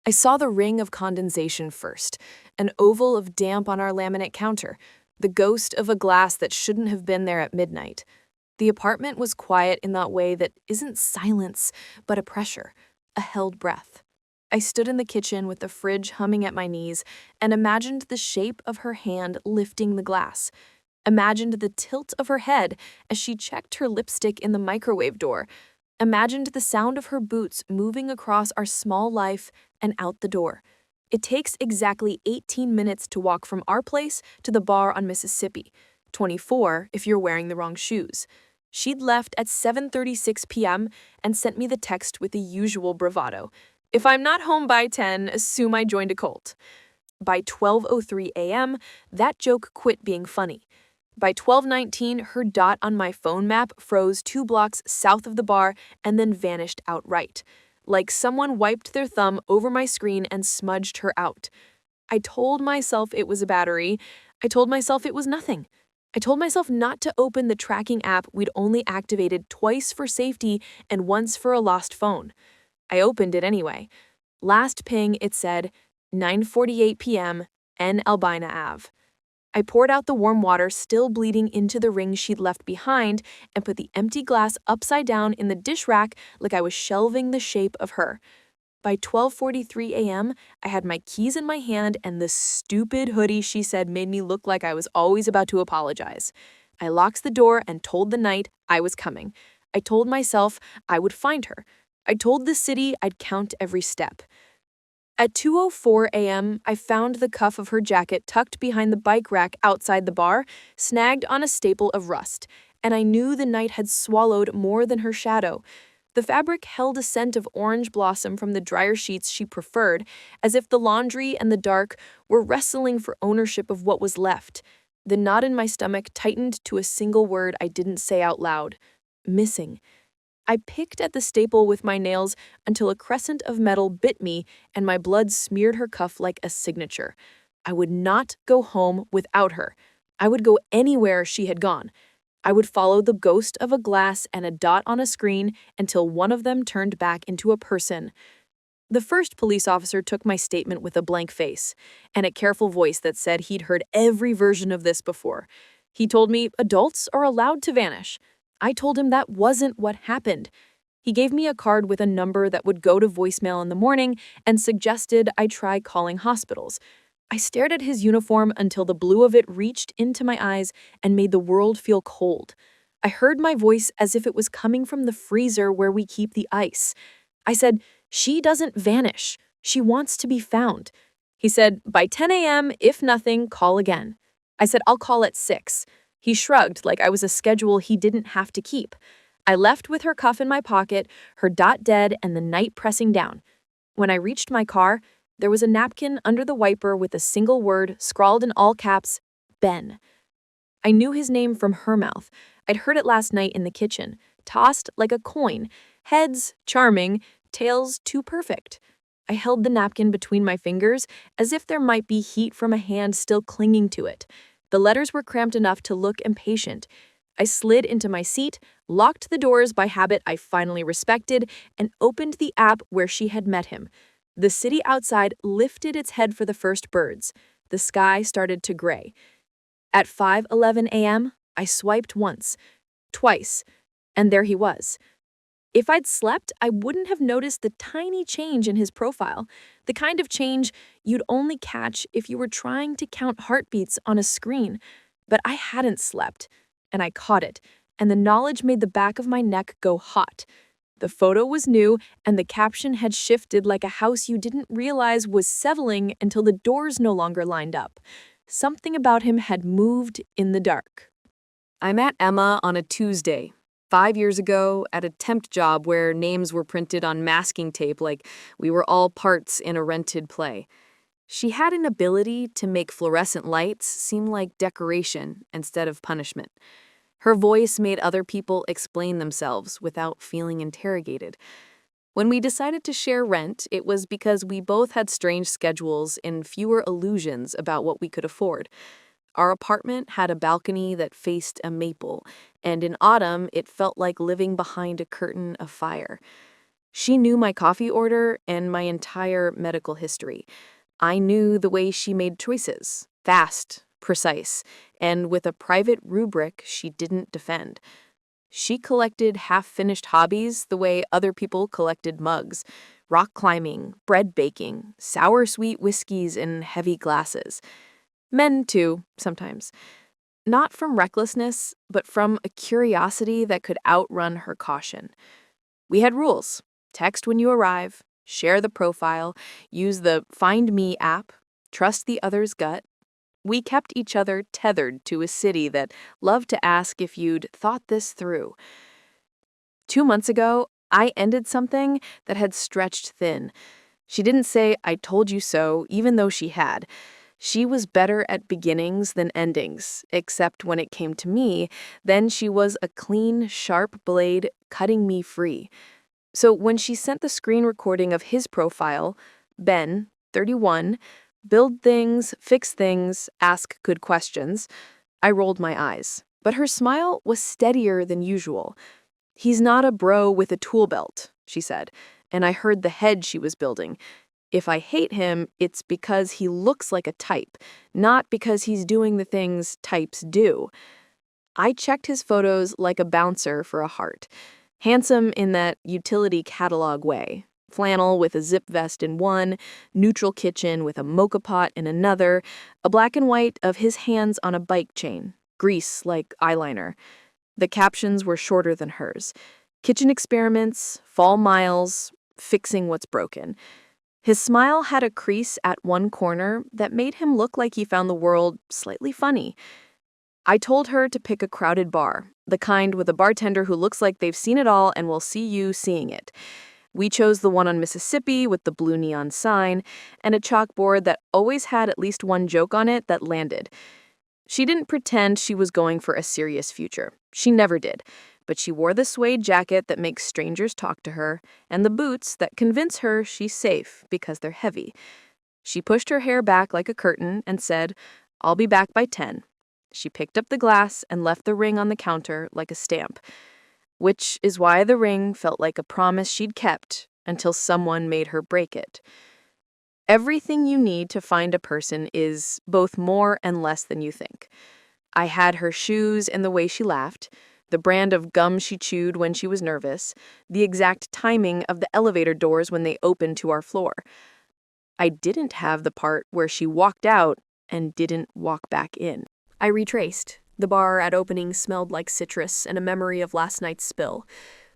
I saw the ring of condensation first, an oval of damp on our laminate counter, the ghost of a glass that shouldn't have been there at midnight. The apartment was quiet in that way that isn't silence, but a pressure, a held breath. I stood in the kitchen with the fridge humming at my knees and imagined the shape of her hand lifting the glass. Imagined the tilt of her head as she checked her lipstick in the microwave door. Imagined the sound of her boots moving across our small life and out the door. It takes exactly 18 minutes to walk from our place to the bar on Mississippi, 24 if you're wearing the wrong shoes. She'd left at 7:36 p.m. and sent me the text with the usual bravado. If I'm not home by 10, assume I joined a cult. By 12:03 a.m., that joke quit being funny. By 12:19, her dot on my phone map froze 2 blocks south of the bar and then vanished outright, like someone wiped their thumb over my screen and smudged her out. I told myself it was a battery. I told myself it was nothing. I told myself not to open the tracking app we'd only activated twice for safety and once for a lost phone. I opened it anyway. Last ping, it said, 9:48 p.m., N. Albina Ave. I poured out the warm water still bleeding into the ring she'd left behind and put the empty glass upside down in the dish rack like I was shelving the shape of her. By 12:43 a.m., I had my keys in my hand and the stupid hoodie she said made me look like I was always about to apologize. I locked the door and told the night I was coming. I told myself I would find her. I told the city I'd count every step. At 2:04 a.m., I found the cuff of her jacket tucked behind the bike rack outside the bar, snagged on a staple of rust, and I knew the night had swallowed more than her shadow. The fabric held a scent of orange blossom from the dryer sheets she preferred, as if the laundry and the dark were wrestling for ownership of what was left. The knot in my stomach tightened to a single word I didn't say out loud: missing. I picked at the staple with my nails until a crescent of metal bit me and my blood smeared her cuff like a signature. I would not go home without her. I would go anywhere she had gone. I would follow the ghost of a glass and a dot on a screen until one of them turned back into a person. The first police officer took my statement with a blank face and a careful voice that said he'd heard every version of this before. He told me adults are allowed to vanish. I told him that wasn't what happened. He gave me a card with a number that would go to voicemail in the morning and suggested I try calling hospitals. I stared at his uniform until the blue of it reached into my eyes and made the world feel cold. I heard my voice as if it was coming from the freezer where we keep the ice. I said, "She doesn't vanish. She wants to be found." He said, "By 10 a.m., if nothing, call again." I said, "I'll call at 6. He shrugged like I was a schedule he didn't have to keep. I left with her cuff in my pocket, her dot dead, and the night pressing down. When I reached my car, there was a napkin under the wiper with a single word scrawled in all caps, Ben. I knew his name from her mouth. I'd heard it last night in the kitchen, tossed like a coin. Heads, charming, tails, too perfect. I held the napkin between my fingers as if there might be heat from a hand still clinging to it. The letters were cramped enough to look impatient. I slid into my seat, locked the doors by habit I finally respected, and opened the app where she had met him. The city outside lifted its head for the first birds. The sky started to gray. At 5:11 a.m., I swiped once, twice, and there he was. If I'd slept, I wouldn't have noticed the tiny change in his profile, the kind of change you'd only catch if you were trying to count heartbeats on a screen. But I hadn't slept, and I caught it, and the knowledge made the back of my neck go hot. The photo was new, and the caption had shifted like a house you didn't realize was settling until the doors no longer lined up. Something about him had moved in the dark. I met Emma on a Tuesday, 5 years ago, at a temp job where names were printed on masking tape like we were all parts in a rented play. She had an ability to make fluorescent lights seem like decoration instead of punishment. Her voice made other people explain themselves without feeling interrogated. When we decided to share rent, it was because we both had strange schedules and fewer illusions about what we could afford. Our apartment had a balcony that faced a maple, and in autumn it felt like living behind a curtain of fire. She knew my coffee order and my entire medical history. I knew the way she made choices, fast, precise, and with a private rubric she didn't defend. She collected half-finished hobbies the way other people collected mugs: rock climbing, bread baking, sour-sweet whiskeys in heavy glasses. Men, too, sometimes. Not from recklessness, but from a curiosity that could outrun her caution. We had rules: text when you arrive, share the profile, use the Find Me app, trust the other's gut. We kept each other tethered to a city that loved to ask if you'd thought this through. 2 months ago, I ended something that had stretched thin. She didn't say, "I told you so," even though she had. She was better at beginnings than endings, except when it came to me, then she was a clean, sharp blade cutting me free. So when she sent the screen recording of his profile, Ben, 31, build things, fix things, ask good questions, I rolled my eyes. But her smile was steadier than usual. "He's not a bro with a tool belt," she said, and I heard the head she was building. If I hate him, it's because he looks like a type, not because he's doing the things types do. I checked his photos like a bouncer for a heart. Handsome in that utility catalog way. Flannel with a zip vest in one, neutral kitchen with a mocha pot in another, a black and white of his hands on a bike chain, grease like eyeliner. The captions were shorter than hers. Kitchen experiments, fall miles, fixing what's broken. His smile had a crease at one corner that made him look like he found the world slightly funny. I told her to pick a crowded bar, the kind with a bartender who looks like they've seen it all and will see you seeing it. We chose the one on Mississippi with the blue neon sign and a chalkboard that always had at least one joke on it that landed. She didn't pretend she was going for a serious future. She never did. But she wore the suede jacket that makes strangers talk to her and the boots that convince her she's safe because they're heavy. She pushed her hair back like a curtain and said, "I'll be back by 10. She picked up the glass and left the ring on the counter like a stamp, which is why the ring felt like a promise she'd kept until someone made her break it. Everything you need to find a person is both more and less than you think. I had her shoes and the way she laughed, the brand of gum she chewed when she was nervous, the exact timing of the elevator doors when they opened to our floor. I didn't have the part where she walked out and didn't walk back in. I retraced. The bar at opening smelled like citrus and a memory of last night's spill.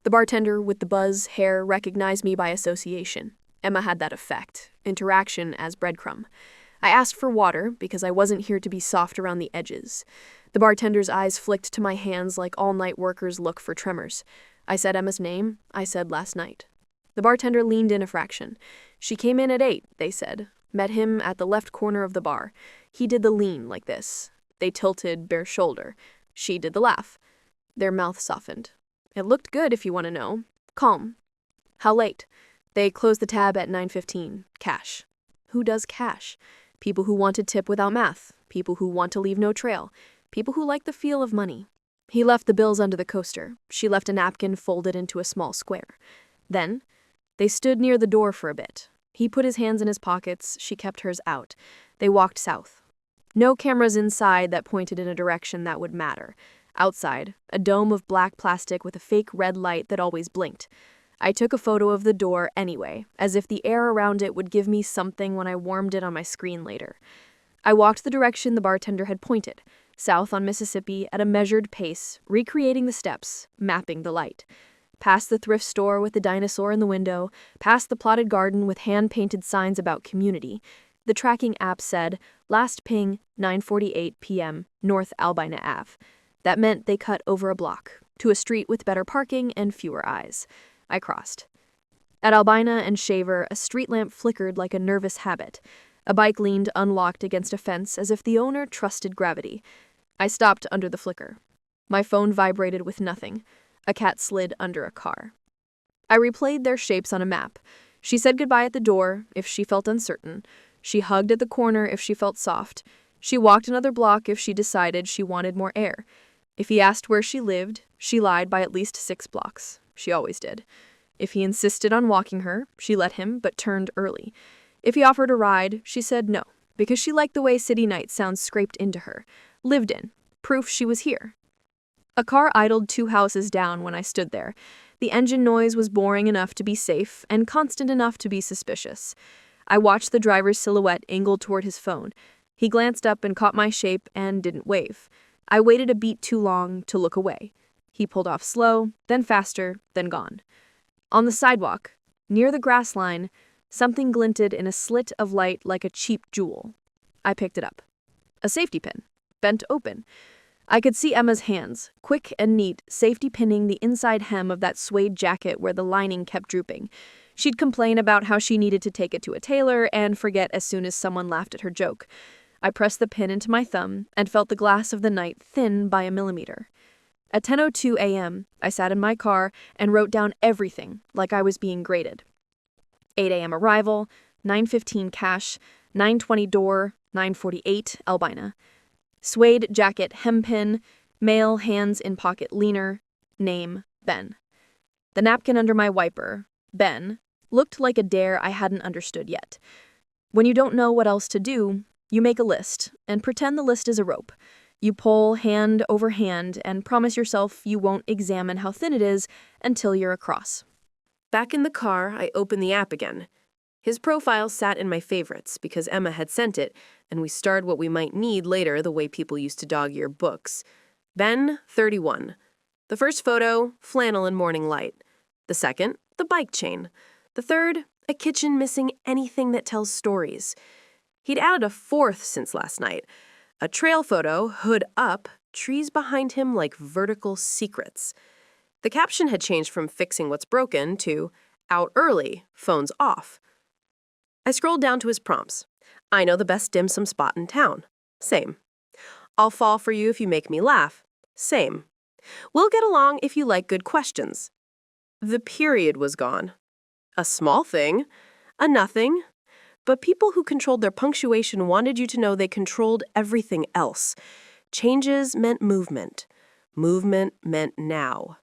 The bartender with the buzz hair recognized me by association. Emma had that effect. Interaction as breadcrumb. I asked for water because I wasn't here to be soft around the edges. The bartender's eyes flicked to my hands like all-night workers look for tremors. I said Emma's name. I said last night. The bartender leaned in a fraction. She came in at 8, they said. Met him at the left corner of the bar. He did the lean like this. They tilted bare shoulder. She did the laugh. Their mouth softened. It looked good if you want to know. Calm. How late? They closed the tab at 9:15. Cash. Who does cash? People who want to tip without math. People who want to leave no trail. People who like the feel of money. He left the bills under the coaster. She left a napkin folded into a small square. Then, they stood near the door for a bit. He put his hands in his pockets. She kept hers out. They walked south. No cameras inside that pointed in a direction that would matter. Outside, a dome of black plastic with a fake red light that always blinked. I took a photo of the door anyway, as if the air around it would give me something when I warmed it on my screen later. I walked the direction the bartender had pointed, south on Mississippi at a measured pace, recreating the steps, mapping the light. Past the thrift store with the dinosaur in the window, past the plotted garden with hand-painted signs about community. The tracking app said, last ping, 9:48 p.m., North Albina Ave. That meant they cut over a block, to a street with better parking and fewer eyes. I crossed. At Albina and Shaver, a street lamp flickered like a nervous habit. A bike leaned unlocked against a fence as if the owner trusted gravity. I stopped under the flicker. My phone vibrated with nothing. A cat slid under a car. I replayed their shapes on a map. She said goodbye at the door if she felt uncertain. She hugged at the corner if she felt soft. She walked another block if she decided she wanted more air. If he asked where she lived, she lied by at least 6 blocks. She always did. If he insisted on walking her, she let him, but turned early. If he offered a ride, she said no, because she liked the way city night sounds scraped into her. Lived in. Proof she was here. A car idled 2 houses down when I stood there. The engine noise was boring enough to be safe and constant enough to be suspicious. I watched the driver's silhouette angle toward his phone. He glanced up and caught my shape and didn't wave. I waited a beat too long to look away. He pulled off slow, then faster, then gone. On the sidewalk, near the grass line, something glinted in a slit of light like a cheap jewel. I picked it up. A safety pin, bent open. I could see Emma's hands, quick and neat, safety pinning the inside hem of that suede jacket where the lining kept drooping. She'd complain about how she needed to take it to a tailor and forget as soon as someone laughed at her joke. I pressed the pin into my thumb and felt the glass of the night thin by a millimeter. At 10:02 a.m., I sat in my car and wrote down everything like I was being graded. 8 a.m. arrival, 9:15 cash, 9:20 door, 9:48 Albina. Suede jacket hempin, male hands in pocket leaner, name Ben. The napkin under my wiper, Ben, looked like a dare I hadn't understood yet. When you don't know what else to do, you make a list and pretend the list is a rope. You pull hand over hand and promise yourself you won't examine how thin it is until you're across. Back in the car, I opened the app again. His profile sat in my favorites because Emma had sent it, and we starred what we might need later the way people used to dog-ear books. Ben, 31. The first photo, flannel and morning light. The second, the bike chain. The third, a kitchen missing anything that tells stories. He'd added a fourth since last night. A trail photo, hood up, trees behind him like vertical secrets. The caption had changed from fixing what's broken to out early, phones off. I scrolled down to his prompts. I know the best dim sum spot in town. Same. I'll fall for you if you make me laugh. Same. We'll get along if you like good questions. The period was gone. A small thing. A nothing. But people who controlled their punctuation wanted you to know they controlled everything else. Changes meant movement. Movement meant now.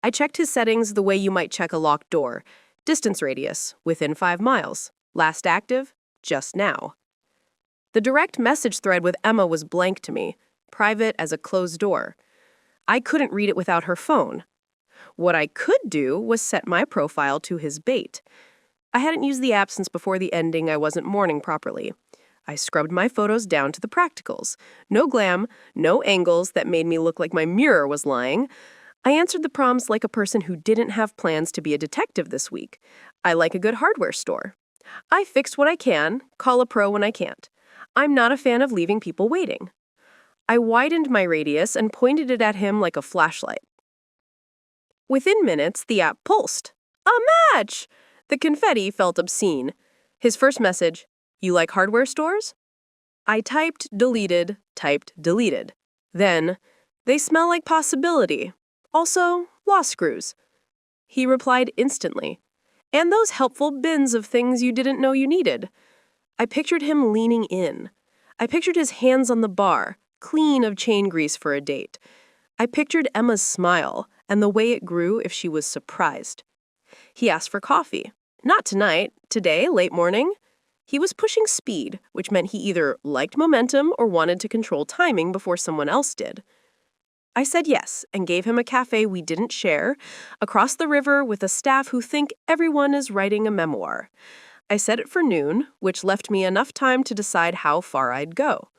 I checked his settings the way you might check a locked door. Distance radius, within 5 miles. Last active, just now. The direct message thread with Emma was blank to me, private as a closed door. I couldn't read it without her phone. What I could do was set my profile to his bait. I hadn't used the app since before the ending I wasn't mourning properly. I scrubbed my photos down to the practicals. No glam, no angles that made me look like my mirror was lying. I answered the prompts like a person who didn't have plans to be a detective this week. I like a good hardware store. I fix what I can, call a pro when I can't. I'm not a fan of leaving people waiting. I widened my radius and pointed it at him like a flashlight. Within minutes, the app pulsed. A match! The confetti felt obscene. His first message, you like hardware stores? I typed, deleted. Then, they smell like possibility. Also, law screws. He replied instantly. And those helpful bins of things you didn't know you needed. I pictured him leaning in. I pictured his hands on the bar, clean of chain grease for a date. I pictured Emma's smile and the way it grew if she was surprised. He asked for coffee. Not tonight, today, late morning. He was pushing speed, which meant he either liked momentum or wanted to control timing before someone else did. I said yes and gave him a cafe we didn't share, across the river with a staff who think everyone is writing a memoir. I set it for noon, which left me enough time to decide how far I'd go.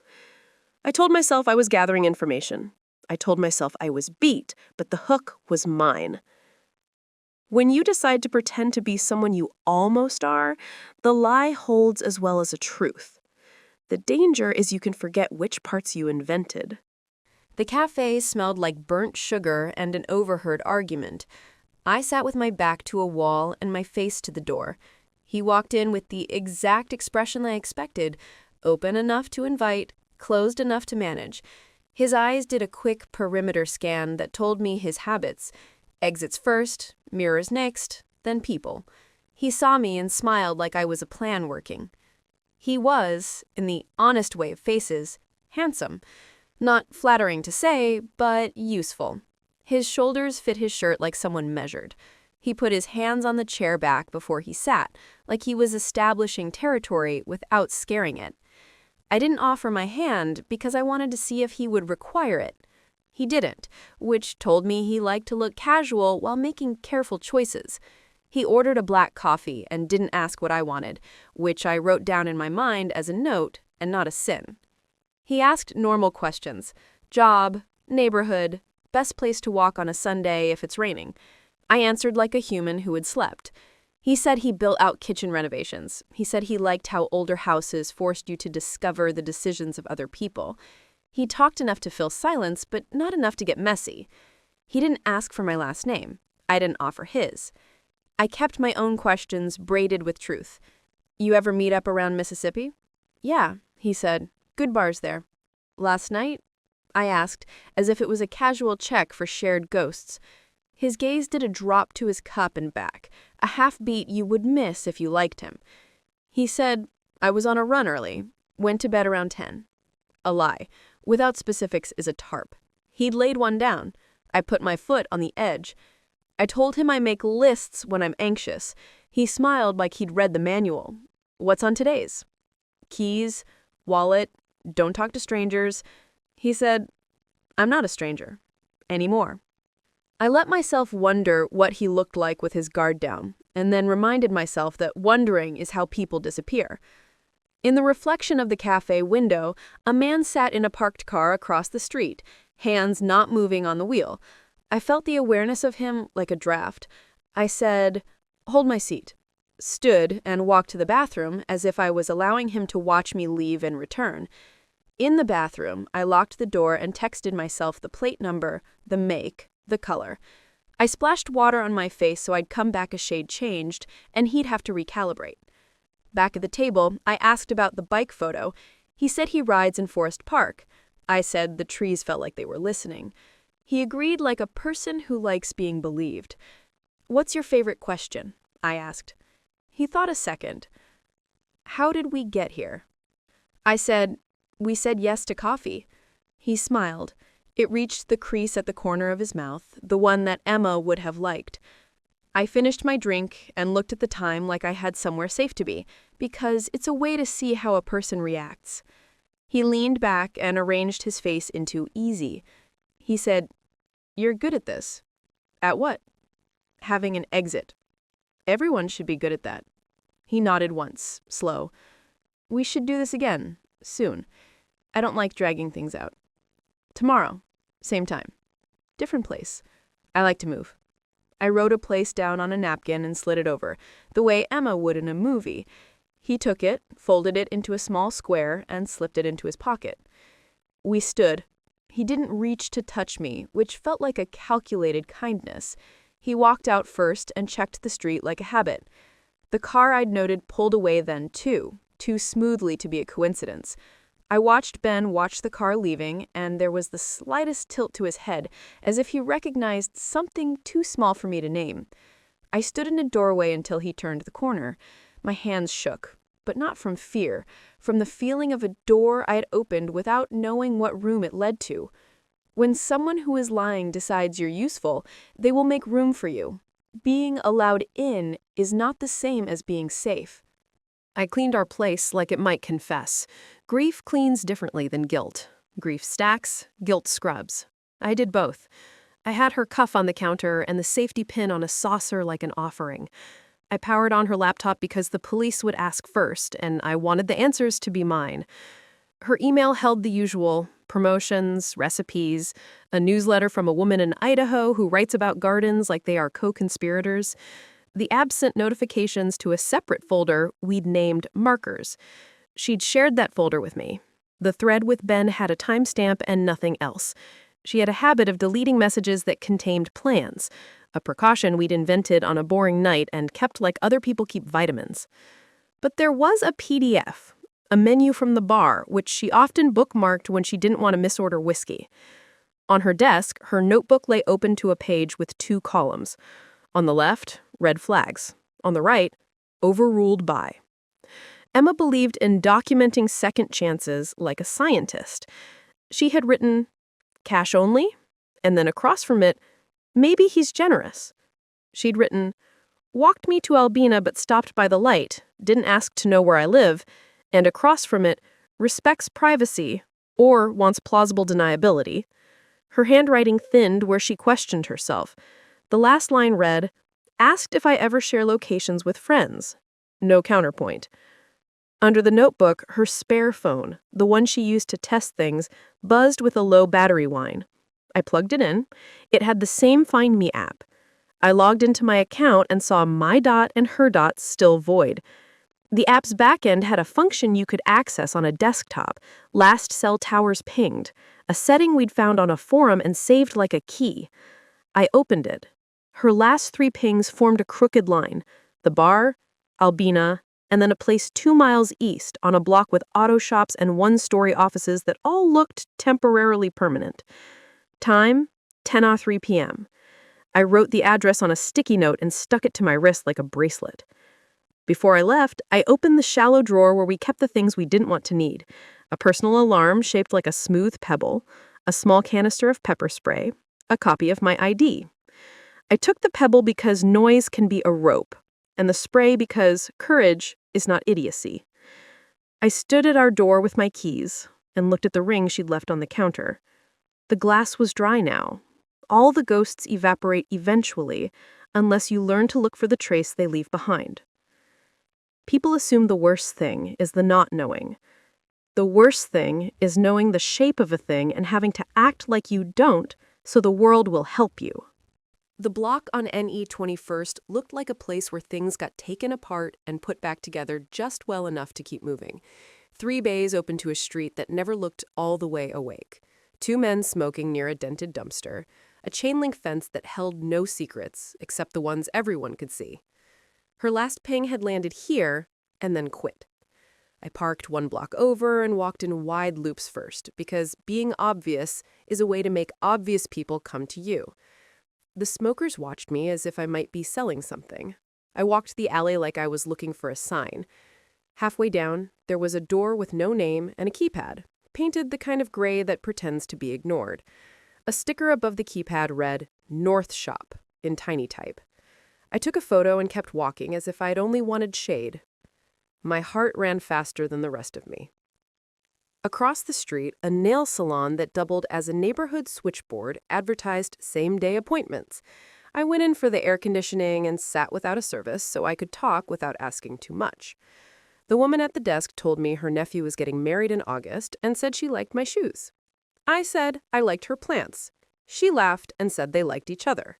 I told myself I was gathering information. I told myself I was beat, but the hook was mine. When you decide to pretend to be someone you almost are, the lie holds as well as a truth. The danger is you can forget which parts you invented. The cafe smelled like burnt sugar and an overheard argument. I sat with my back to a wall and my face to the door. He walked in with the exact expression I expected, open enough to invite, closed enough to manage. His eyes did a quick perimeter scan that told me his habits. Exits first, mirrors next, then people. He saw me and smiled like I was a plan working. He was, in the honest way of faces, handsome. Not flattering to say, but useful. His shoulders fit his shirt like someone measured. He put his hands on the chair back before he sat, like he was establishing territory without scaring it. I didn't offer my hand because I wanted to see if he would require it. He didn't, which told me he liked to look casual while making careful choices. He ordered a black coffee and didn't ask what I wanted, which I wrote down in my mind as a note and not a sin. He asked normal questions: job, neighborhood, best place to walk on a Sunday if it's raining. I answered like a human who had slept. He said he built out kitchen renovations. He said he liked how older houses forced you to discover the decisions of other people. He talked enough to fill silence, but not enough to get messy. He didn't ask for my last name. I didn't offer his. I kept my own questions braided with truth. You ever meet up around Mississippi? Yeah, he said. Good bars there. Last night? I asked, as if it was a casual check for shared ghosts. His gaze did a drop to his cup and back, a half-beat you would miss if you liked him. He said, I was on a run early, went to bed around 10. A lie. Without specifics is a tarp. He'd laid one down. I put my foot on the edge. I told him I make lists when I'm anxious. He smiled like he'd read the manual. What's on today's? Keys, wallet, don't talk to strangers. He said, I'm not a stranger. Anymore. I let myself wonder what he looked like with his guard down, and then reminded myself that wondering is how people disappear. In the reflection of the cafe window, a man sat in a parked car across the street, hands not moving on the wheel. I felt the awareness of him like a draft. I said, hold my seat, stood and walked to the bathroom as if I was allowing him to watch me leave and return. In the bathroom, I locked the door and texted myself the plate number, the make, the color. I splashed water on my face so I'd come back a shade changed, and he'd have to recalibrate. Back at the table, I asked about the bike photo. He said he rides in Forest Park. I said the trees felt like they were listening. He agreed like a person who likes being believed. What's your favorite question? I asked. He thought a second. How did we get here? I said, we said yes to coffee. He smiled. It reached the crease at the corner of his mouth, the one that Emma would have liked. I finished my drink and looked at the time like I had somewhere safe to be, because it's a way to see how a person reacts. He leaned back and arranged his face into easy. He said, you're good at this. At what? Having an exit. Everyone should be good at that. He nodded once, slow. We should do this again, soon. I don't like dragging things out. Tomorrow, same time. Different place. I like to move. I wrote a place down on a napkin and slid it over, the way Emma would in a movie. He took it, folded it into a small square, and slipped it into his pocket. We stood. He didn't reach to touch me, which felt like a calculated kindness. He walked out first and checked the street like a habit. The car I'd noted pulled away then too smoothly to be a coincidence. I watched Ben watch the car leaving, and there was the slightest tilt to his head, as if he recognized something too small for me to name. I stood in a doorway until he turned the corner. My hands shook, but not from fear, from the feeling of a door I had opened without knowing what room it led to. When someone who is lying decides you're useful, they will make room for you. Being allowed in is not the same as being safe. I cleaned our place like it might confess. Grief cleans differently than guilt. Grief stacks, guilt scrubs. I did both. I had her cuff on the counter and the safety pin on a saucer like an offering. I powered on her laptop because the police would ask first, and I wanted the answers to be mine. Her email held the usual: promotions, recipes, a newsletter from a woman in Idaho who writes about gardens like they are co-conspirators. The absent notifications to a separate folder we'd named Markers. She'd shared that folder with me. The thread with Ben had a timestamp and nothing else. She had a habit of deleting messages that contained plans, a precaution we'd invented on a boring night and kept like other people keep vitamins. But there was a PDF, a menu from the bar, which she often bookmarked when she didn't want to misorder whiskey. On her desk, her notebook lay open to a page with 2 columns. On the left, red flags. On the right, overruled by. Emma believed in documenting second chances like a scientist. She had written, cash only, and then across from it, maybe he's generous. She'd written, "Walked me to Albina but stopped by the light, didn't ask to know where I live," and across from it, "Respects privacy," or wants plausible deniability. Her handwriting thinned where she questioned herself. The last line read, "Asked if I ever share locations with friends." No counterpoint. Under the notebook, her spare phone, the one she used to test things, buzzed with a low battery whine. I plugged it in. It had the same Find Me app. I logged into my account and saw my dot and her dot still void. The app's backend had a function you could access on a desktop, last cell towers pinged, a setting we'd found on a forum and saved like a key. I opened it. Her last 3 pings formed a crooked line: the bar, Albina, and then a place 2 miles east on a block with auto shops and one-story offices that all looked temporarily permanent. Time, 10:03 p.m. I wrote the address on a sticky note and stuck it to my wrist like a bracelet. Before I left, I opened the shallow drawer where we kept the things we didn't want to need: a personal alarm shaped like a smooth pebble, a small canister of pepper spray, a copy of my ID. I took the pebble because noise can be a rope, and the spray because courage is not idiocy. I stood at our door with my keys and looked at the ring she'd left on the counter. The glass was dry now. All the ghosts evaporate eventually, unless you learn to look for the trace they leave behind. People assume the worst thing is the not knowing. The worst thing is knowing the shape of a thing and having to act like you don't so the world will help you. The block on NE 21st looked like a place where things got taken apart and put back together just well enough to keep moving. 3 bays open to a street that never looked all the way awake. 2 men smoking near a dented dumpster. A chain-link fence that held no secrets, except the ones everyone could see. Her last ping had landed here, and then quit. I parked 1 block over and walked in wide loops first, because being obvious is a way to make obvious people come to you. The smokers watched me as if I might be selling something. I walked the alley like I was looking for a sign. Halfway down, there was a door with no name and a keypad, painted the kind of gray that pretends to be ignored. A sticker above the keypad read, "North Shop," in tiny type. I took a photo and kept walking as if I'd only wanted shade. My heart ran faster than the rest of me. Across the street, a nail salon that doubled as a neighborhood switchboard advertised same-day appointments. I went in for the air conditioning and sat without a service so I could talk without asking too much. The woman at the desk told me her nephew was getting married in August and said she liked my shoes. I said I liked her plants. She laughed and said they liked each other.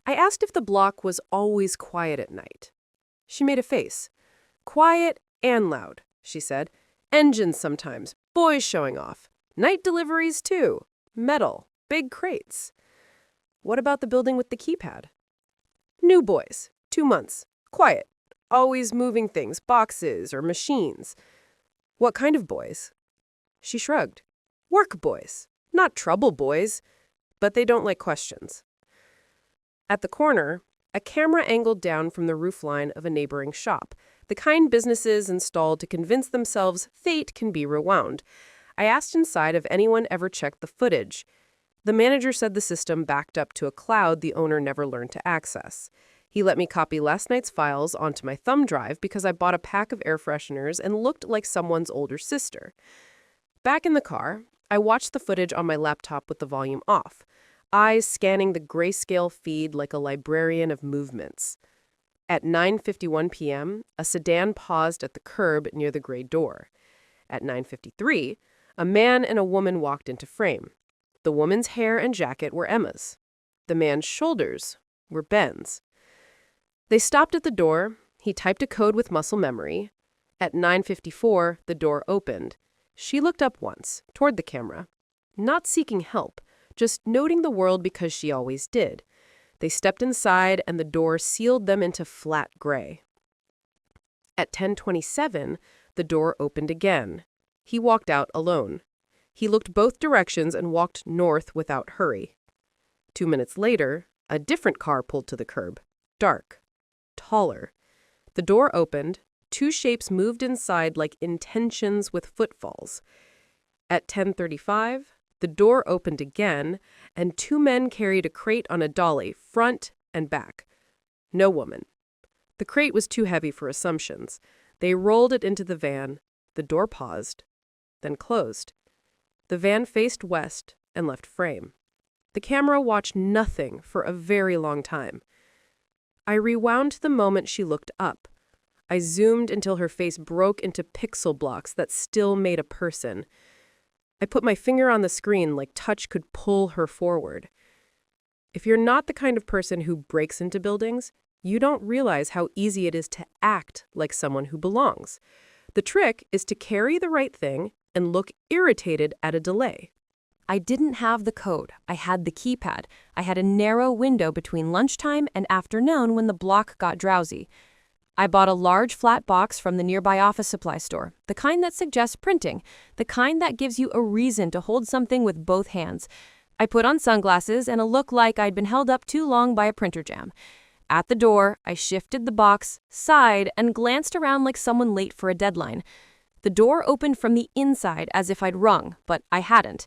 I asked if the block was always quiet at night. She made a face. "Quiet and loud," she said. "Engines sometimes, boys showing off. Night deliveries too. Metal, big crates." "What about the building with the keypad?" "New boys, 2 months. Quiet. Always moving things, boxes or machines." "What kind of boys?" She shrugged. "Work boys. Not trouble boys. But they don't like questions." At the corner, a camera angled down from the roofline of a neighboring shop, the kind businesses installed to convince themselves fate can be rewound. I asked inside if anyone ever checked the footage. The manager said the system backed up to a cloud the owner never learned to access. He let me copy last night's files onto my thumb drive because I bought a pack of air fresheners and looked like someone's older sister. Back in the car, I watched the footage on my laptop with the volume off, eyes scanning the grayscale feed like a librarian of movements. At 9:51 p.m., a sedan paused at the curb near the gray door. At 9:53, a man and a woman walked into frame. The woman's hair and jacket were Emma's. The man's shoulders were Ben's. They stopped at the door. He typed a code with muscle memory. At 9:54, the door opened. She looked up once, toward the camera, not seeking help, just noting the world because she always did. They stepped inside, and the door sealed them into flat gray. At 10:27, the door opened again. He walked out alone. He looked both directions and walked north without hurry. 2 minutes later, a different car pulled to the curb. Dark. Taller. The door opened. 2 shapes moved inside like intentions with footfalls. At 10:35, the door opened again, and 2 men carried a crate on a dolly, front and back. No woman. The crate was too heavy for assumptions. They rolled it into the van. The door paused, then closed. The van faced west and left frame. The camera watched nothing for a very long time. I rewound the moment she looked up. I zoomed until her face broke into pixel blocks that still made a person. I put my finger on the screen like touch could pull her forward. If you're not the kind of person who breaks into buildings, you don't realize how easy it is to act like someone who belongs. The trick is to carry the right thing and look irritated at a delay. I didn't have the code. I had the keypad. I had a narrow window between lunchtime and afternoon when the block got drowsy. I bought a large flat box from the nearby office supply store, the kind that suggests printing, the kind that gives you a reason to hold something with both hands. I put on sunglasses and a look like I'd been held up too long by a printer jam. At the door, I shifted the box, sighed, and glanced around like someone late for a deadline. The door opened from the inside as if I'd rung, but I hadn't.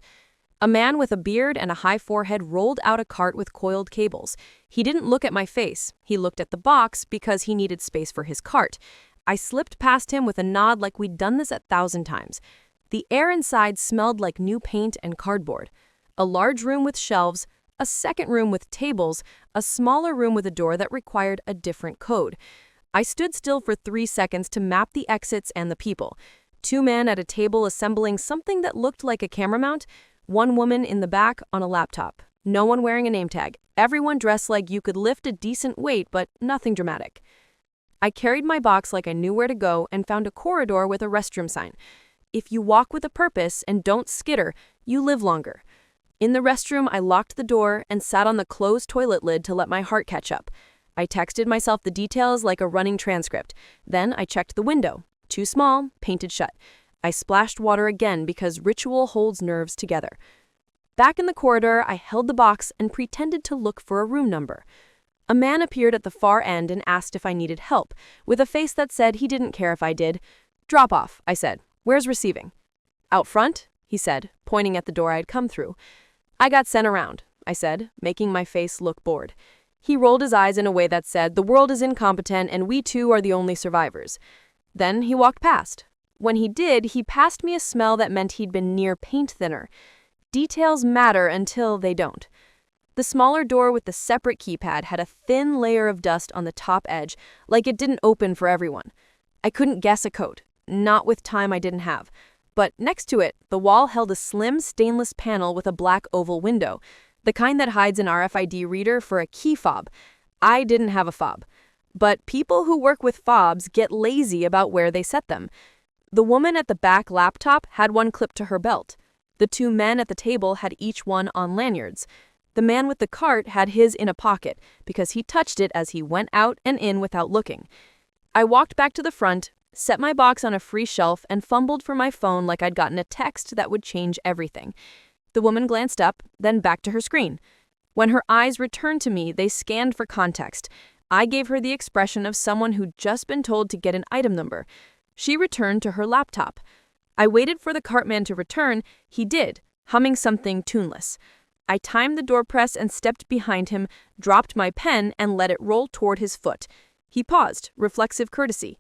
A man with a beard and a high forehead rolled out a cart with coiled cables. He didn't look at my face. He looked at the box because he needed space for his cart. I slipped past him with a nod like we'd done this 1,000 times. The air inside smelled like new paint and cardboard. A large room with shelves, a second room with tables, a smaller room with a door that required a different code. I stood still for 3 seconds to map the exits and the people. 2 men at a table assembling something that looked like a camera mount, 1 woman in the back on a laptop. No one wearing a name tag. Everyone dressed like you could lift a decent weight, but nothing dramatic. I carried my box like I knew where to go and found a corridor with a restroom sign. If you walk with a purpose and don't skitter, you live longer. In the restroom, I locked the door and sat on the closed toilet lid to let my heart catch up. I texted myself the details like a running transcript. Then I checked the window. Too small, painted shut. I splashed water again because ritual holds nerves together. Back in the corridor, I held the box and pretended to look for a room number. A man appeared at the far end and asked if I needed help, with a face that said he didn't care if I did. "Drop off," I said. "Where's receiving?" "Out front," he said, pointing at the door I had come through. "I got sent around," I said, making my face look bored. He rolled his eyes in a way that said, "The world is incompetent and we too are the only survivors." Then he walked past. When he did, he passed me a smell that meant he'd been near paint thinner. Details matter until they don't. The smaller door with the separate keypad had a thin layer of dust on the top edge, like it didn't open for everyone. I couldn't guess a code, not with time I didn't have. But next to it, the wall held a slim stainless panel with a black oval window, the kind that hides an RFID reader for a key fob. I didn't have a fob. But people who work with fobs get lazy about where they set them. The woman at the back laptop had one clipped to her belt. The 2 men at the table had each one on lanyards. The man with the cart had his in a pocket because he touched it as he went out and in without looking. I walked back to the front, set my box on a free shelf, and fumbled for my phone like I'd gotten a text that would change everything. The woman glanced up, then back to her screen. When her eyes returned to me, they scanned for context. I gave her the expression of someone who'd just been told to get an item number. She returned to her laptop. I waited for the cartman to return. He did, humming something tuneless. I timed the door press and stepped behind him, dropped my pen, and let it roll toward his foot. He paused, reflexive courtesy.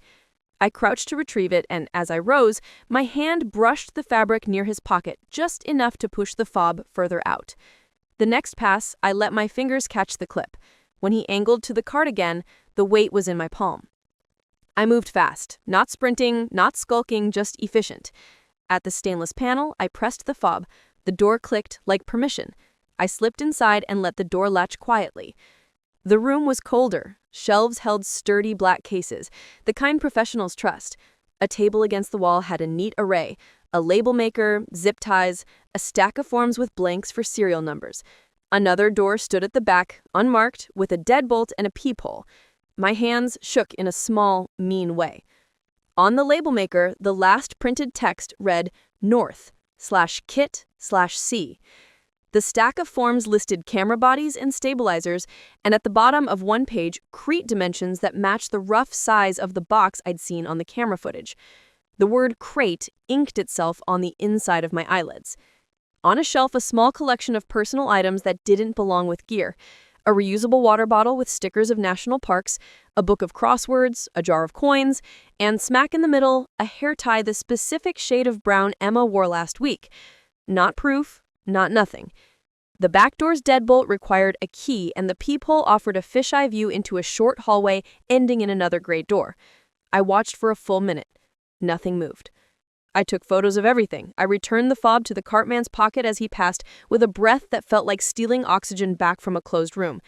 I crouched to retrieve it, and as I rose, my hand brushed the fabric near his pocket, just enough to push the fob further out. The next pass, I let my fingers catch the clip. When he angled to the cart again, the weight was in my palm. I moved fast, not sprinting, not skulking, just efficient. At the stainless panel, I pressed the fob. The door clicked like permission. I slipped inside and let the door latch quietly. The room was colder. Shelves held sturdy black cases, the kind professionals trust. A table against the wall had a neat array, a label maker, zip ties, a stack of forms with blanks for serial numbers. Another door stood at the back, unmarked, with a deadbolt and a peephole. My hands shook in a small, mean way. On the label maker, the last printed text read North/Kit/C. The stack of forms listed camera bodies and stabilizers, and at the bottom of one page, crate dimensions that matched the rough size of the box I'd seen on the camera footage. The word crate inked itself on the inside of my eyelids. On a shelf, a small collection of personal items that didn't belong with gear. a reusable water bottle with stickers of national parks, a book of crosswords, a jar of coins, and smack in the middle, a hair tie the specific shade of brown Emma wore last week. Not proof, not nothing. The back door's deadbolt required a key, and the peephole offered a fisheye view into a short hallway ending in another great door. I watched for a full minute. Nothing moved. I took photos of everything. I returned the fob to the cartman's pocket as he passed, with a breath that felt like stealing oxygen back from a closed room.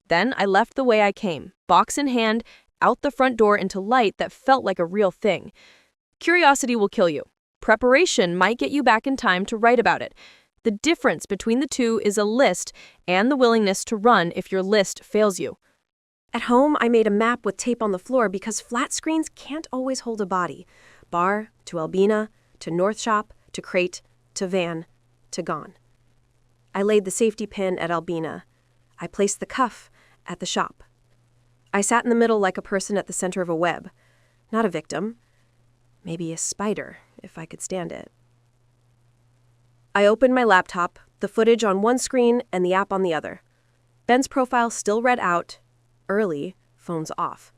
Then I left the way I came, box in hand, out the front door into light that felt like a real thing. Curiosity will kill you. Preparation might get you back in time to write about it. The difference between the two is a list and the willingness to run if your list fails you. At home, I made a map with tape on the floor because flat screens can't always hold a body. Bar to Albina, to North Shop, to Crate, to Van, to Gone. I laid the safety pin at Albina. I placed the cuff at the shop. I sat in the middle like a person at the center of a web. Not a victim. Maybe a spider, if I could stand it. I opened my laptop, the footage on one screen and the app on the other. Ben's profile still read out, early, phones off.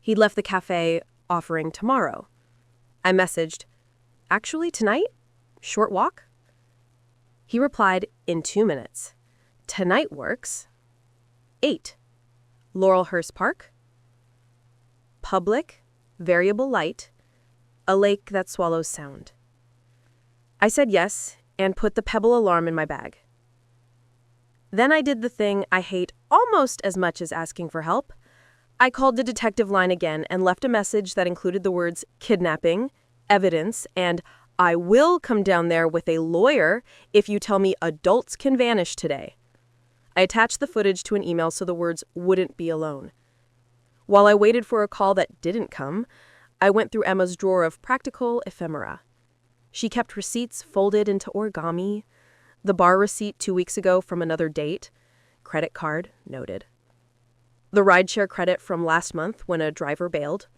He'd left the cafe offering tomorrow. I messaged, actually tonight? Short walk? He replied, in 2 minutes. Tonight works. 8. Laurelhurst Park. Public, variable light, a lake that swallows sound. I said yes and put the Pebble alarm in my bag. Then I did the thing I hate almost as much as asking for help. I called the detective line again and left a message that included the words kidnapping, evidence, and I will come down there with a lawyer if you tell me adults can vanish today. I attached the footage to an email so the words wouldn't be alone. While I waited for a call that didn't come, I went through Emma's drawer of practical ephemera. She kept receipts folded into origami, the bar receipt 2 weeks ago from another date, credit card noted, the rideshare credit from last month when a driver bailed,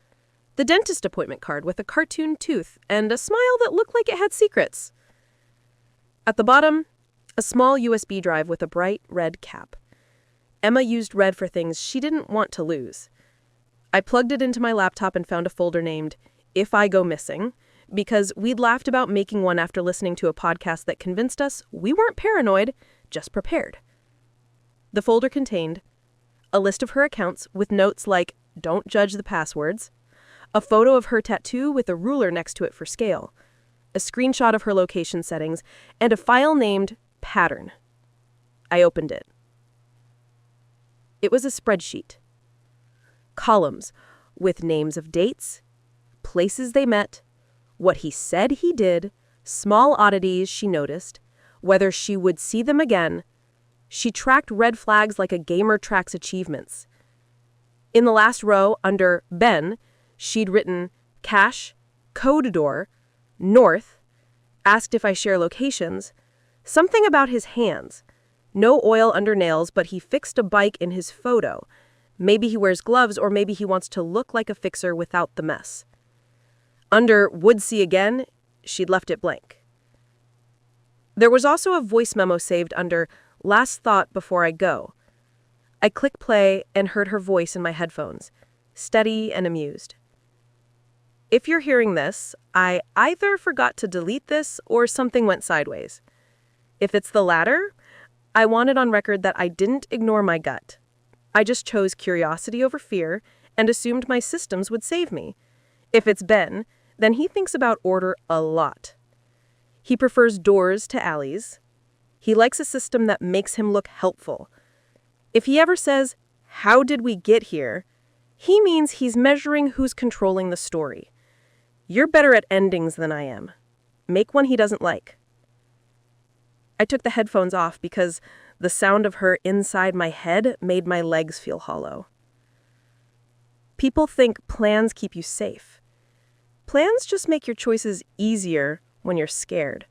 the dentist appointment card with a cartoon tooth and a smile that looked like it had secrets. At the bottom, a small USB drive with a bright red cap. Emma used red for things she didn't want to lose. I plugged it into my laptop and found a folder named If I Go Missing, because we'd laughed about making one after listening to a podcast that convinced us we weren't paranoid, just prepared. The folder contained a list of her accounts with notes like, don't judge the passwords, a photo of her tattoo with a ruler next to it for scale, a screenshot of her location settings, and a file named Pattern. I opened it. It was a spreadsheet. Columns with names of dates, places they met, what he said he did, small oddities she noticed, whether she would see them again. She tracked red flags like a gamer tracks achievements. In the last row, under Ben, she'd written cash, code door, north, asked if I share locations, something about his hands. No oil under nails, but he fixed a bike in his photo. Maybe he wears gloves, or maybe he wants to look like a fixer without the mess. Under would see again, she'd left it blank. There was also a voice memo saved under last thought before I go. I clicked play and heard her voice in my headphones, steady and amused. If you're hearing this, I either forgot to delete this or something went sideways. If it's the latter, I want it on record that I didn't ignore my gut. I just chose curiosity over fear and assumed my systems would save me. If it's Ben, then he thinks about order a lot. He prefers doors to alleys. He likes a system that makes him look helpful. If he ever says, "How did we get here?" he means he's measuring who's controlling the story. You're better at endings than I am. Make one he doesn't like. I took the headphones off because the sound of her inside my head made my legs feel hollow. People think plans keep you safe. Plans just make your choices easier when you're scared.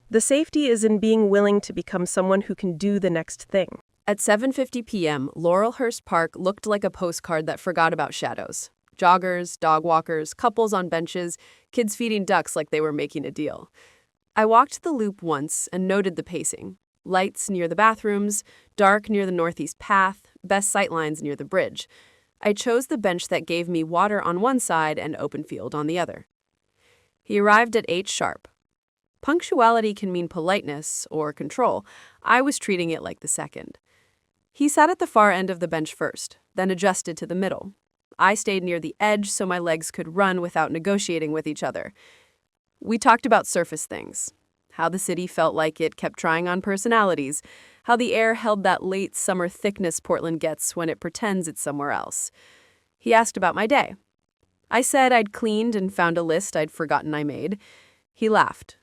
The safety is in being willing to become someone who can do the next thing. At 7:50 p.m., Laurelhurst Park looked like a postcard that forgot about shadows. Joggers, dog walkers, couples on benches, kids feeding ducks like they were making a deal. I walked the loop once and noted the pacing. Lights near the bathrooms, dark near the northeast path, best sightlines near the bridge. I chose the bench that gave me water on one side and open field on the other. He arrived at 8 sharp. Punctuality can mean politeness or control. I was treating it like the second. He sat at the far end of the bench first, then adjusted to the middle. I stayed near the edge so my legs could run without negotiating with each other. We talked about surface things, how the city felt like it kept trying on personalities, how the air held that late summer thickness Portland gets when it pretends it's somewhere else. He asked about my day. I said I'd cleaned and found a list I'd forgotten I made. He laughed.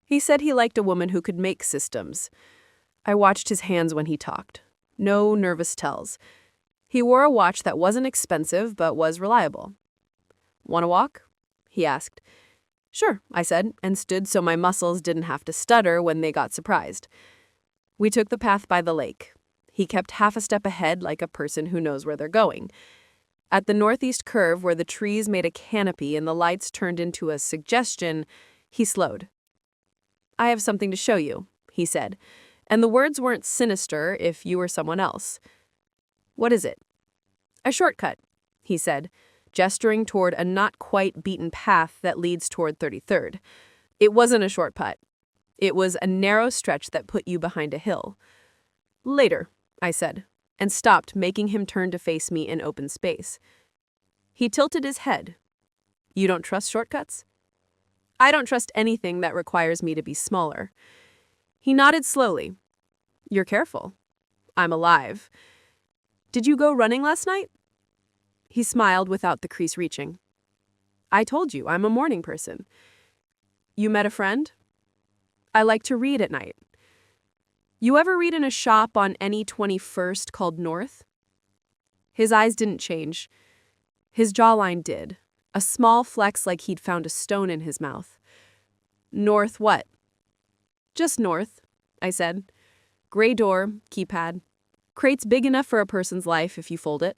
He said he liked a woman who could make systems. I watched his hands when he talked. No nervous tells. He wore a watch that wasn't expensive but was reliable. "Want to walk?" he asked. "Sure," I said, and stood so my muscles didn't have to stutter when they got surprised. We took the path by the lake. He kept half a step ahead like a person who knows where they're going. At the northeast curve where the trees made a canopy and the lights turned into a suggestion, he slowed. "I have something to show you," he said, and the words weren't sinister if you were someone else. "What is it?" "A shortcut," he said, gesturing toward a not-quite-beaten path that leads toward 33rd. It wasn't a short putt. It was a narrow stretch that put you behind a hill. "Later," I said, and stopped, making him turn to face me in open space. He tilted his head. "You don't trust shortcuts?" "I don't trust anything that requires me to be smaller." He nodded slowly. "You're careful." "I'm alive." "Did you go running last night?" He smiled without the crease reaching. "I told you, I'm a morning person." "You met a friend?" "I like to read at night." "You ever read in a shop on any 21st called North?" His eyes didn't change. His jawline did, a small flex like he'd found a stone in his mouth. "North what?" "Just North," I said. "Gray door, keypad. Crate's big enough for a person's life if you fold it."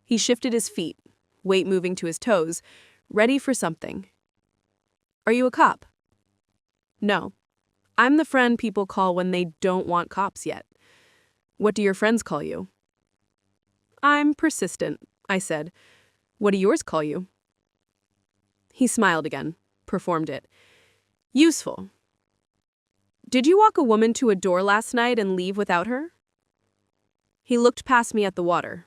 He shifted his feet, weight moving to his toes, ready for something. "Are you a cop?" "No. I'm the friend people call when they don't want cops yet." "What do your friends call you?" "I'm persistent," I said. "What do yours call you?" He smiled again, performed it. "Useful." "Did you walk a woman to a door last night and leave without her?" He looked past me at the water.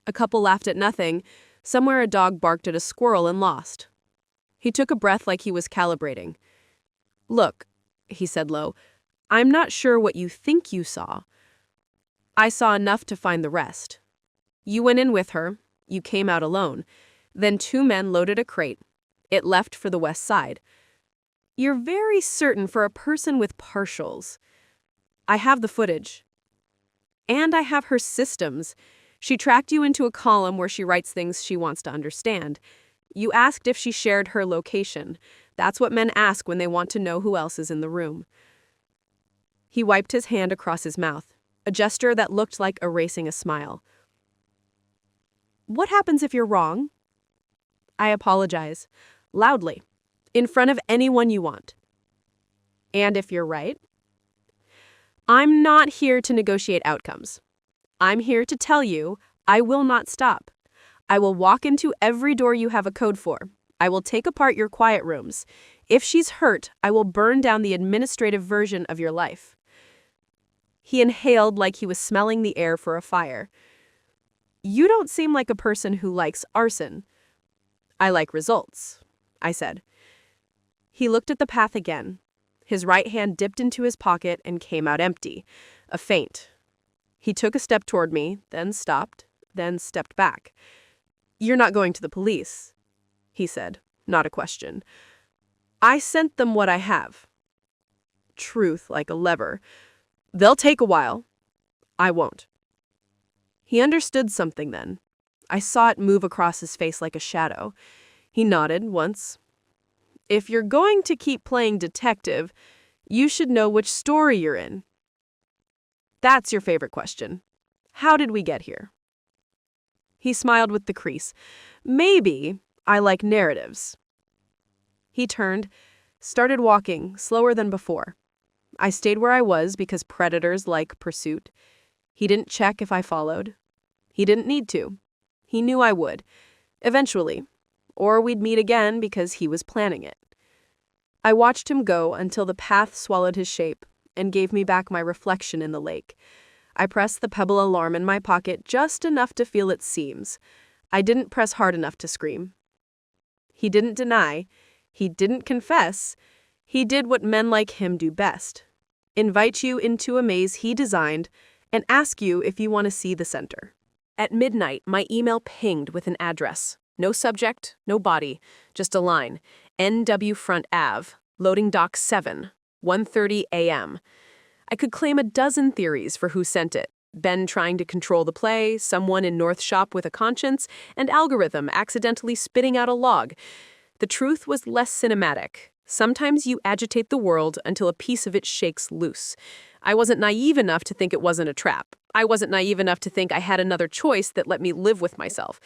A couple laughed at nothing. Somewhere a dog barked at a squirrel and lost. He took a breath like he was calibrating. "Look," he said low, "I'm not sure what you think you saw. I saw enough to find the rest. You went in with her. You came out alone. Then 2 men loaded a crate. It left for the west side. You're very certain for a person with partials. I have the footage. And I have her systems. She tracked you into a column where she writes things she wants to understand. You asked if she shared her location. That's what men ask when they want to know who else is in the room." He wiped his hand across his mouth, a gesture that looked like erasing a smile. "What happens if you're wrong?" "I apologize. Loudly. In front of anyone you want." "And if you're right?" "I'm not here to negotiate outcomes. I'm here to tell you I will not stop. I will walk into every door you have a code for. I will take apart your quiet rooms. If she's hurt, I will burn down the administrative version of your life." He inhaled like he was smelling the air for a fire. "You don't seem like a person who likes arson." "I like results," I said. He looked at the path again. His right hand dipped into his pocket and came out empty, a feint. He took a step toward me, then stopped, then stepped back. "You're not going to the police," he said, not a question. "I sent them what I have." Truth like a lever. "They'll take a while." "I won't." He understood something then. I saw it move across his face like a shadow. He nodded once. "If you're going to keep playing detective, you should know which story you're in." "That's your favorite question. How did we get here?" He smiled with the crease. "Maybe I like narratives." He turned, started walking, slower than before. I stayed where I was because predators like pursuit. He didn't check if I followed. He didn't need to. He knew I would. Eventually. Or we'd meet again because he was planning it. I watched him go until the path swallowed his shape and gave me back my reflection in the lake. I pressed the pebble alarm in my pocket just enough to feel its seams. I didn't press hard enough to scream. He didn't deny. He didn't confess. He did what men like him do best. Invite you into a maze he designed and ask you if you want to see the center. At midnight, my email pinged with an address. No subject, no body, just a line. NW Front Ave, loading dock 7, 1:30 a.m. I could claim a dozen theories for who sent it. Ben trying to control the play, someone in North Shop with a conscience, and algorithm accidentally spitting out a log. The truth was less cinematic. Sometimes you agitate the world until a piece of it shakes loose. I wasn't naive enough to think it wasn't a trap. I wasn't naive enough to think I had another choice that let me live with myself.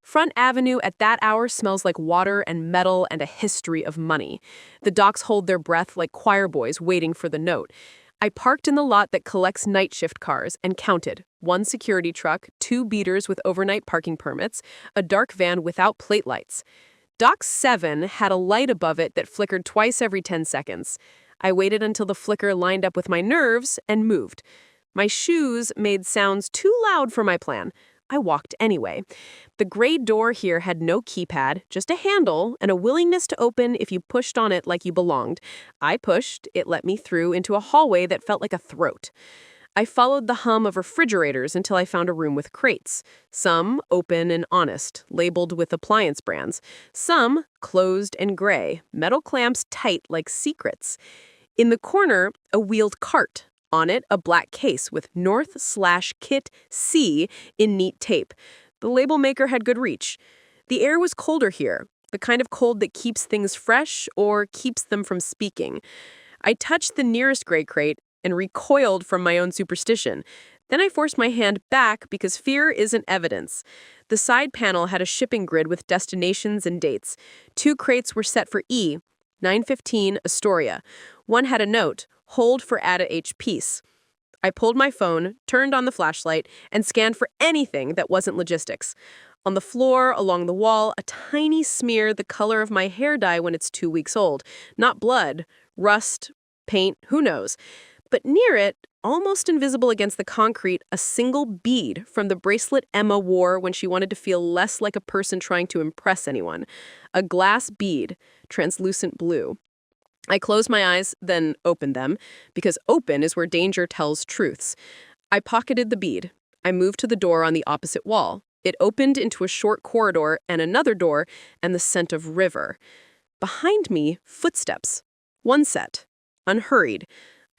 Front Avenue at that hour smells like water and metal and a history of money. The docks hold their breath like choir boys waiting for the note. I parked in the lot that collects night shift cars and counted. 1 security truck, 2 beaters with overnight parking permits, a dark van without plate lights. Dock 7 had a light above it that flickered twice every 10 seconds. I waited until the flicker lined up with my nerves and moved. My shoes made sounds too loud for my plan. I walked anyway. The gray door here had no keypad, just a handle and a willingness to open if you pushed on it like you belonged. I pushed, it let me through into a hallway that felt like a throat. I followed the hum of refrigerators until I found a room with crates. Some open and honest, labeled with appliance brands. Some closed and gray, metal clamps tight like secrets. In the corner, a wheeled cart. On it, a black case with North/Kit C in neat tape. The label maker had good reach. The air was colder here, the kind of cold that keeps things fresh or keeps them from speaking. I touched the nearest gray crate and recoiled from my own superstition. Then I forced my hand back because fear isn't evidence. The side panel had a shipping grid with destinations and dates. 2 crates were set for E, 9:15 Astoria. One had a note, hold for Ada H. Peace. I pulled my phone, turned on the flashlight, and scanned for anything that wasn't logistics. On the floor, along the wall, a tiny smear the color of my hair dye when it's 2 weeks old. Not blood, rust, paint, who knows. But near it, almost invisible against the concrete, a single bead from the bracelet Emma wore when she wanted to feel less like a person trying to impress anyone. A glass bead, translucent blue. I closed my eyes, then opened them, because open is where danger tells truths. I pocketed the bead. I moved to the door on the opposite wall. It opened into a short corridor and another door and the scent of river. Behind me, footsteps. One set. Unhurried.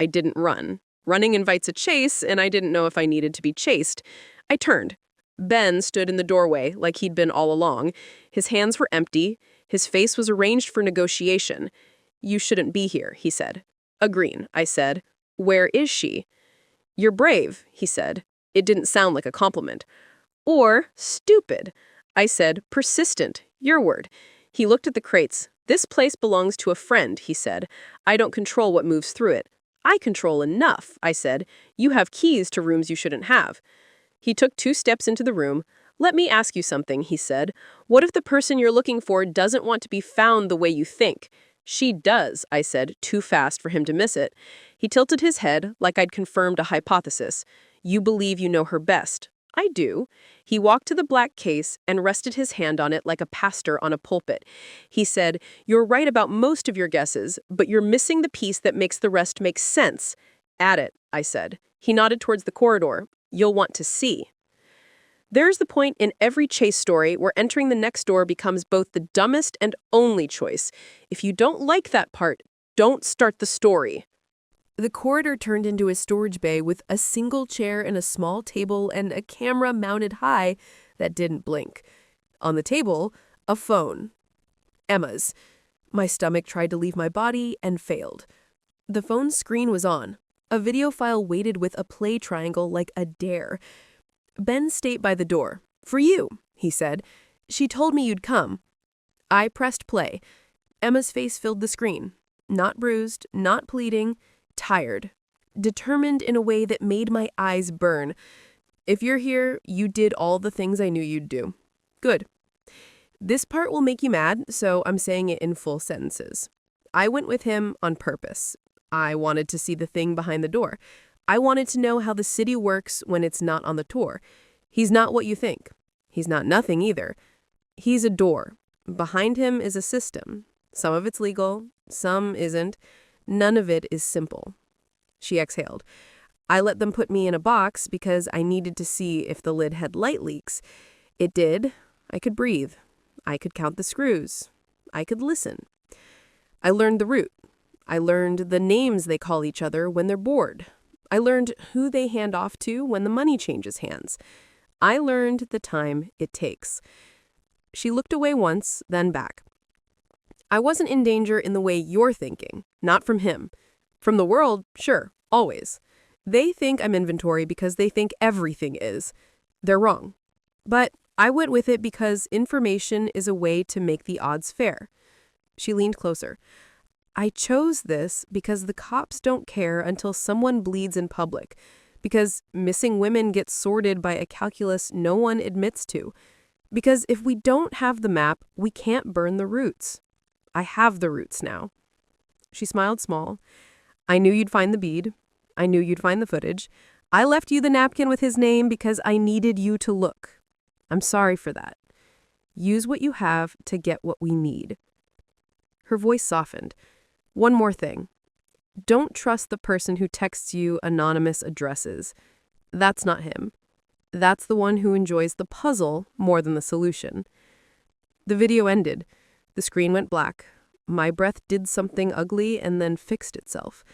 I didn't run. Running invites a chase, and I didn't know if I needed to be chased. I turned. Ben stood in the doorway like he'd been all along. His hands were empty. His face was arranged for negotiation. "You shouldn't be here," he said. "Agreeing," I said. "Where is she?" "You're brave," he said. It didn't sound like a compliment. "Or stupid." I said, "Persistent, your word." He looked at the crates. "This place belongs to a friend," he said. "I don't control what moves through it." "I control enough," I said. "You have keys to rooms you shouldn't have." He took 2 steps into the room. "Let me ask you something," he said. "What if the person you're looking for doesn't want to be found the way you think?" "She does," I said, too fast for him to miss it. He tilted his head like I'd confirmed a hypothesis. "You believe you know her best." "I do." He walked to the black case and rested his hand on it like a pastor on a pulpit. He said, "You're right about most of your guesses, but you're missing the piece that makes the rest make sense." "At it," I said. He nodded towards the corridor. "You'll want to see." There's the point in every chase story where entering the next door becomes both the dumbest and only choice. If you don't like that part, don't start the story. The corridor turned into a storage bay with a single chair and a small table and a camera mounted high that didn't blink. On the table, a phone. Emma's. My stomach tried to leave my body and failed. The phone's screen was on. A video file waited with a play triangle like a dare. "Ben stayed by the door. For you," he said. "She told me you'd come." I pressed play. Emma's face filled the screen. Not bruised, not pleading, tired, determined in a way that made my eyes burn. If you're here, you did all the things I knew you'd do. Good. This part will make you mad, so I'm saying it in full sentences. I went with him on purpose. I wanted to see the thing behind the door. I wanted to know how the city works when it's not on the tour. He's not what you think. He's not nothing either. He's a door. Behind him is a system. Some of it's legal, some isn't. None of it is simple. She exhaled. I let them put me in a box because I needed to see if the lid had light leaks. It did. I could breathe. I could count the screws. I could listen. I learned the route. I learned the names they call each other when they're bored. I learned who they hand off to when the money changes hands. I learned the time it takes. She looked away once, then back. I wasn't in danger in the way you're thinking, not from him. From the world, sure, always. They think I'm inventory because they think everything is. They're wrong. But I went with it because information is a way to make the odds fair. She leaned closer. I chose this because the cops don't care until someone bleeds in public, because missing women get sorted by a calculus no one admits to, because if we don't have the map, we can't burn the roots. I have the roots now. She smiled small. I knew you'd find the bead. I knew you'd find the footage. I left you the napkin with his name because I needed you to look. I'm sorry for that. Use what you have to get what we need. Her voice softened. One more thing. Don't trust the person who texts you anonymous addresses. That's not him. That's the one who enjoys the puzzle more than the solution. The video ended. The screen went black. My breath did something ugly and then fixed itself.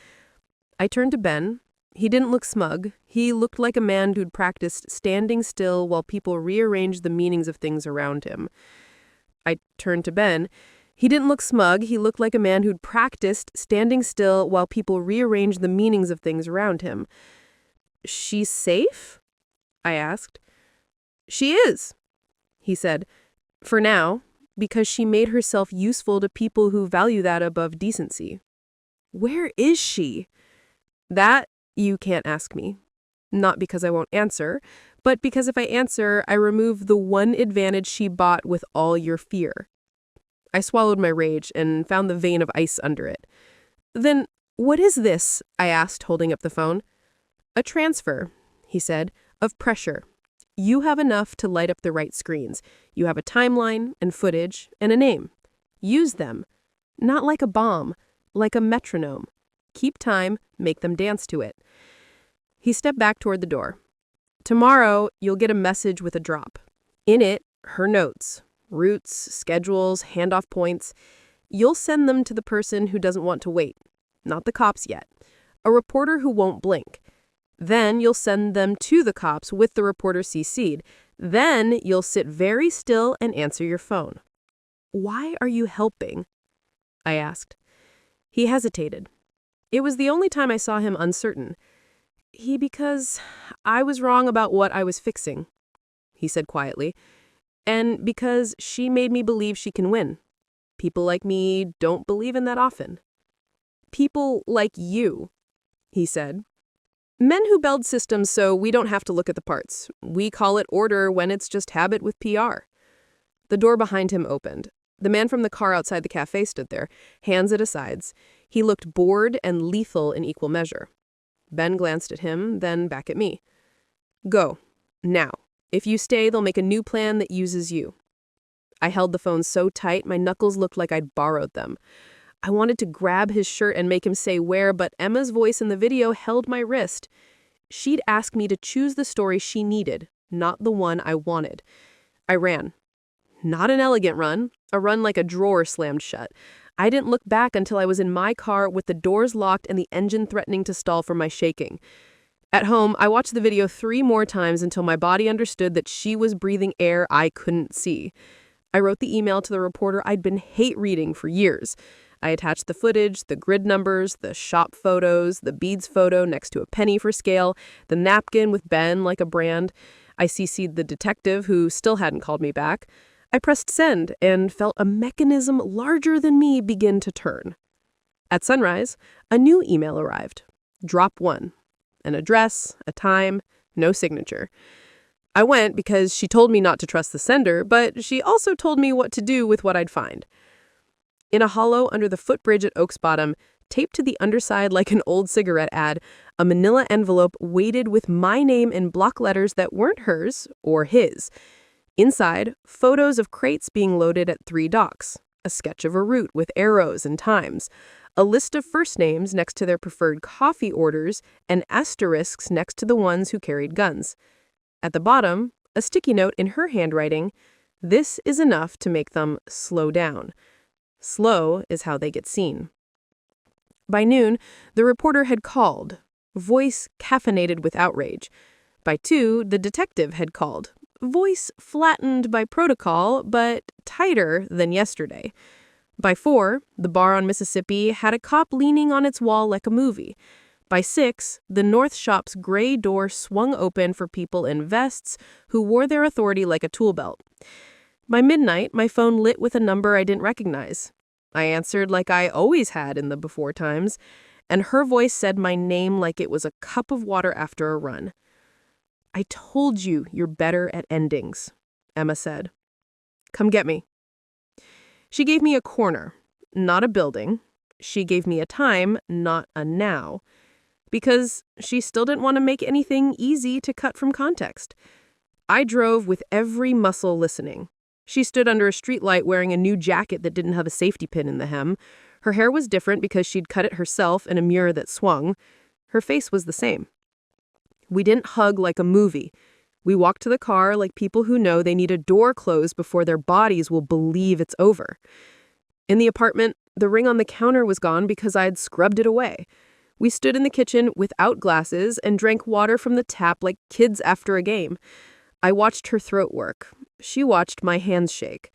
I turned to Ben. He didn't look smug. He looked like a man who'd practiced standing still while people rearranged the meanings of things around him. I turned to Ben. He didn't look smug. He looked like a man who'd practiced standing still while people rearranged the meanings of things around him. She's safe? I asked. She is, he said. For now, because she made herself useful to people who value that above decency. Where is she? That you can't ask me. Not because I won't answer, but because if I answer, I remove the one advantage she bought with all your fear. I swallowed my rage and found the vein of ice under it. Then, what is this? I asked, holding up the phone. A transfer, he said, of pressure. You have enough to light up the right screens. You have a timeline and footage and a name. Use them. Not like a bomb, like a metronome. Keep time, make them dance to it. He stepped back toward the door. Tomorrow, you'll get a message with a drop. In it, her notes. Routes, schedules, handoff points. You'll send them to the person who doesn't want to wait. Not the cops yet. A reporter who won't blink. Then you'll send them to the cops with the reporter CC'd. Then you'll sit very still and answer your phone. Why are you helping? I asked. He hesitated. It was the only time I saw him uncertain. Because I was wrong about what I was fixing, he said quietly. And because she made me believe she can win. People like me don't believe in that often. People like you, he said. Men who build systems so we don't have to look at the parts. We call it order when it's just habit with PR. The door behind him opened. The man from the car outside the cafe stood there, hands at his sides. He looked bored and lethal in equal measure. Ben glanced at him, then back at me. Go. Now. If you stay, they'll make a new plan that uses you. I held the phone so tight, my knuckles looked like I'd borrowed them. I wanted to grab his shirt and make him say where, but Emma's voice in the video held my wrist. She'd ask me to choose the story she needed, not the one I wanted. I ran. Not an elegant run, a run like a drawer slammed shut. I didn't look back until I was in my car with the doors locked and the engine threatening to stall from my shaking. At home, I watched the video 3 more times until my body understood that she was breathing air I couldn't see. I wrote the email to the reporter I'd been hate reading for years. I attached the footage, the grid numbers, the shop photos, the beads photo next to a penny for scale, the napkin with Ben like a brand. I CC'd the detective who still hadn't called me back. I pressed send and felt a mechanism larger than me begin to turn. At sunrise, a new email arrived. Drop 1. An address, a time, no signature. I went because she told me not to trust the sender, but she also told me what to do with what I'd find. In a hollow under the footbridge at Oaks Bottom, taped to the underside like an old cigarette ad, a manila envelope weighted with my name in block letters that weren't hers or his. Inside, photos of crates being loaded at 3 docks, a sketch of a route with arrows and times, a list of first names next to their preferred coffee orders, and asterisks next to the ones who carried guns. At the bottom, a sticky note in her handwriting, "This is enough to make them slow down." Slow is how they get seen. By noon, the reporter had called, voice caffeinated with outrage. By 2, the detective had called, voice flattened by protocol, but tighter than yesterday. By 4, the bar on Mississippi had a cop leaning on its wall like a movie. By 6, the North Shop's gray door swung open for people in vests who wore their authority like a tool belt. By midnight, my phone lit with a number I didn't recognize. I answered like I always had in the before times, and her voice said my name like it was a cup of water after a run. "I told you you're better at endings," Emma said. "Come get me." She gave me a corner, not a building. She gave me a time, not a now. Because she still didn't want to make anything easy to cut from context. I drove with every muscle listening. She stood under a streetlight wearing a new jacket that didn't have a safety pin in the hem. Her hair was different because she'd cut it herself in a mirror that swung. Her face was the same. We didn't hug like a movie. We walked to the car like people who know they need a door closed before their bodies will believe it's over. In the apartment, the ring on the counter was gone because I'd scrubbed it away. We stood in the kitchen without glasses and drank water from the tap like kids after a game. I watched her throat work. She watched my hands shake.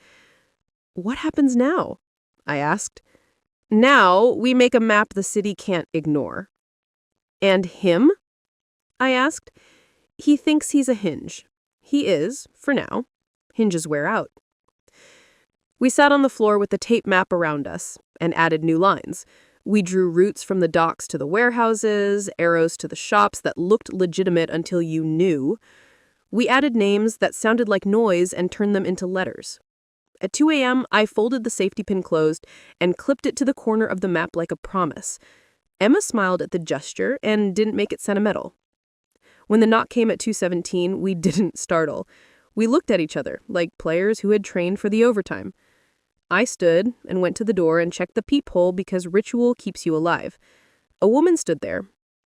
"What happens now?" I asked. "Now we make a map the city can't ignore." "And him?" I asked. "He thinks he's a hinge. He is, for now. Hinges wear out." We sat on the floor with the tape map around us and added new lines. We drew routes from the docks to the warehouses, arrows to the shops that looked legitimate until you knew. We added names that sounded like noise and turned them into letters. At 2 a.m., I folded the safety pin closed and clipped it to the corner of the map like a promise. Emma smiled at the gesture and didn't make it sentimental. When the knock came at 2:17, we didn't startle. We looked at each other like players who had trained for the overtime. I stood and went to the door and checked the peephole because ritual keeps you alive. A woman stood there,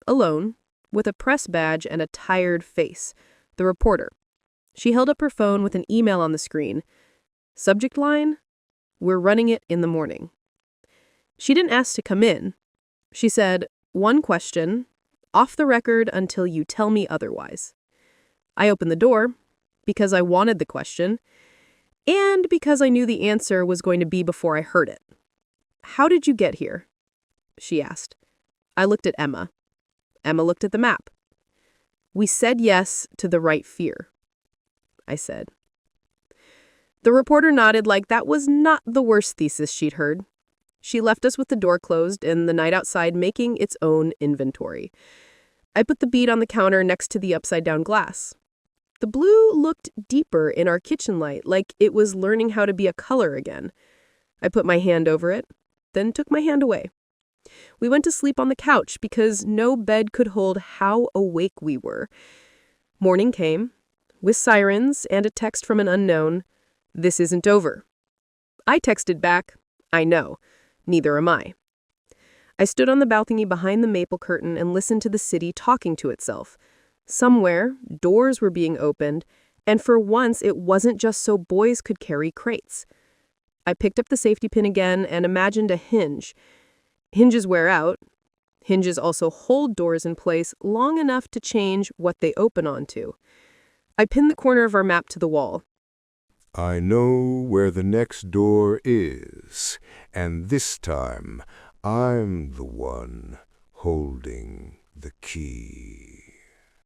alone, with a press badge and a tired face. The reporter. She held up her phone with an email on the screen. Subject line, "We're running it in the morning." She didn't ask to come in. She said, "One question, off the record until you tell me otherwise." I opened the door because I wanted the question and because I knew the answer was going to be before I heard it. "How did you get here?" she asked. I looked at Emma. Emma looked at the map. "We said yes to the right fear," I said. The reporter nodded like that was not the worst thesis she'd heard. She left us with the door closed and the night outside making its own inventory. I put the bead on the counter next to the upside-down glass. The blue looked deeper in our kitchen light, like it was learning how to be a color again. I put my hand over it, then took my hand away. We went to sleep on the couch because no bed could hold how awake we were. Morning came, with sirens and a text from an unknown, "This isn't over." I texted back, "I know, neither am I." I stood on the balcony behind the maple curtain and listened to the city talking to itself. Somewhere, doors were being opened, and for once it wasn't just so boys could carry crates. I picked up the safety pin again and imagined a hinge. Hinges wear out. Hinges also hold doors in place long enough to change what they open onto. I pinned the corner of our map to the wall. "I know where the next door is, and this time I'm the one holding the key."